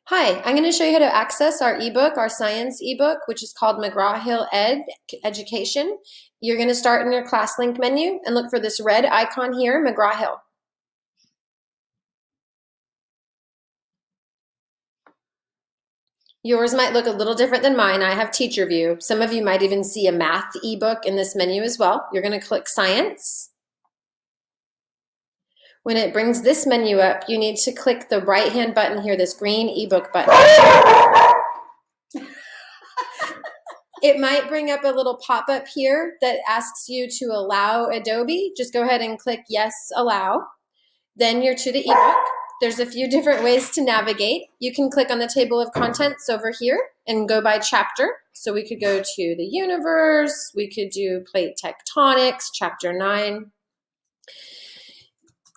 Hi, I'm going to show you how to access our ebook, our science ebook, which is called McGraw-Hill Education. You're going to start in your class link menu and look for this red icon here, McGraw-Hill. Yours might look a little different than mine. I have teacher view. Some of you might even see a math ebook in this menu as well. You're going to click science. When it brings this menu up, you need to click the right-hand button here, this green ebook button. It might bring up a little pop-up here that asks you to allow Adobe. Just go ahead and click yes, allow. Then you're to the ebook. There's a few different ways to navigate. You can click on the table of contents over here and go by chapter. So we could go to the universe. We could do plate tectonics, chapter 9.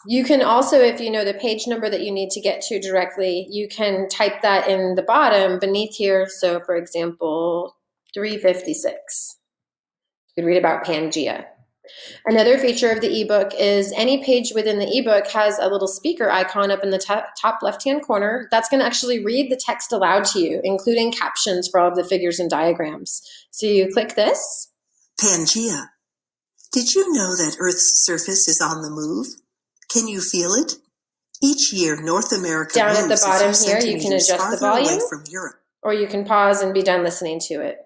You can also, if you know the page number that you need to get to directly, you can type that in the bottom beneath here. So for example, 356. You could read about Pangea. Another feature of the ebook is any page within the ebook has a little speaker icon up in the top left-hand corner. That's going to actually read the text aloud to you, including captions for all of the figures and diagrams. So you click this. Pangea. Did you know that Earth's surface is on the move? Can you feel it? Each year, North America Down at the bottom here, you can adjust the volume, from Europe. Or you can pause and be done listening to it.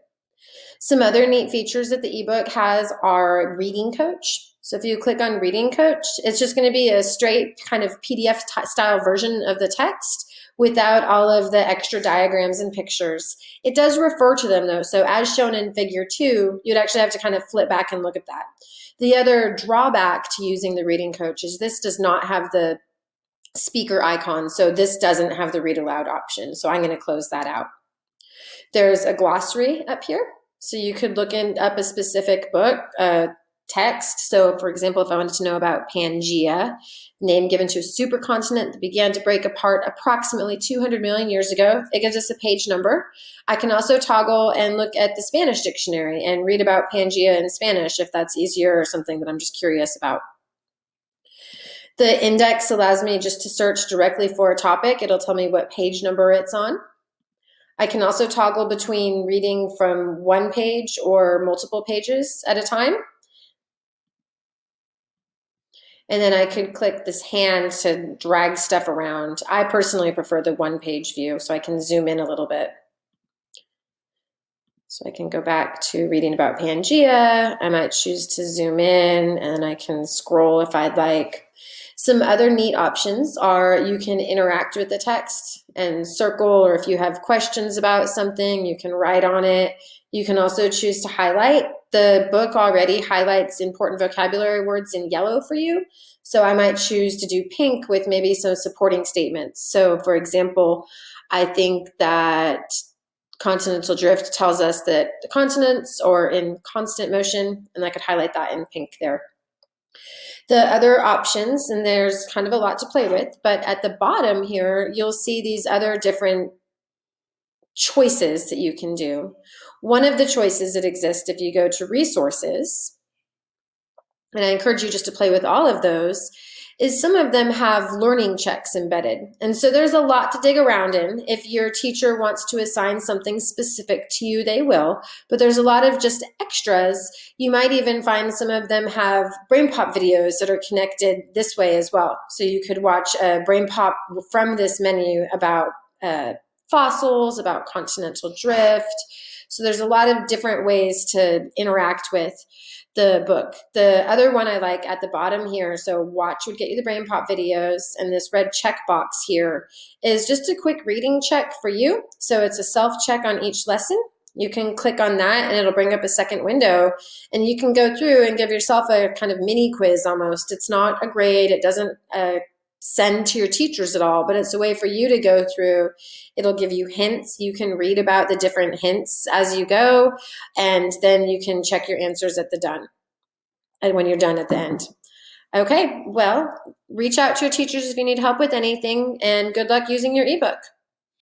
Some other neat features that the ebook has are Reading Coach. So if you click on Reading Coach, it's just going to be a straight kind of PDF style version of the text without all of the extra diagrams and pictures. It does refer to them though. So as shown in figure 2, you'd actually have to kind of flip back and look at that. The other drawback to using the Reading Coach is this does not have the speaker icon. So this doesn't have the read aloud option. So I'm going to close that out. There's a glossary up here. So you could look up a specific book, text. So for example, if I wanted to know about Pangea, name given to a supercontinent that began to break apart approximately 200 million years ago, it gives us a page number. I can also toggle and look at the Spanish dictionary and read about Pangea in Spanish if that's easier or something that I'm just curious about. The index allows me just to search directly for a topic. It'll tell me what page number it's on. I can also toggle between reading from one page or multiple pages at a time. And then I could click this hand to drag stuff around. I personally prefer the one-page view, so I can zoom in a little bit. So I can go back to reading about Pangea. I might choose to zoom in, and I can scroll if I'd like. Some other neat options are you can interact with the text and circle, or if you have questions about something, you can write on it. You can also choose to highlight. The book already highlights important vocabulary words in yellow for you. So I might choose to do pink with maybe some supporting statements. So for example, I think that continental drift tells us that the continents are in constant motion, and I could highlight that in pink there. The other options, and there's kind of a lot to play with, but at the bottom here, you'll see these other different choices that you can do. One of the choices that exist if you go to resources, and I encourage you just to play with all of those, is some of them have learning checks embedded. And so there's a lot to dig around in. If your teacher wants to assign something specific to you, they will. But there's a lot of just extras. You might even find some of them have brain pop videos that are connected this way as well. So you could watch a brain pop from this menu about fossils, about continental drift. So there's a lot of different ways to interact with the book. The other one I like at the bottom here, so watch would get you the brain pop videos, and this red checkbox here is just a quick reading check for you. So it's a self-check on each lesson. You can click on that and it'll bring up a second window, and you can go through and give yourself a kind of mini quiz almost. It's not a grade, it doesn't send to your teachers at all, but it's a way for you to go through. It'll give you hints. You can read about the different hints as you go, and then you can check your answers at the done, and when you're done at the end. Okay, well, reach out to your teachers if you need help with anything, and good luck using your ebook.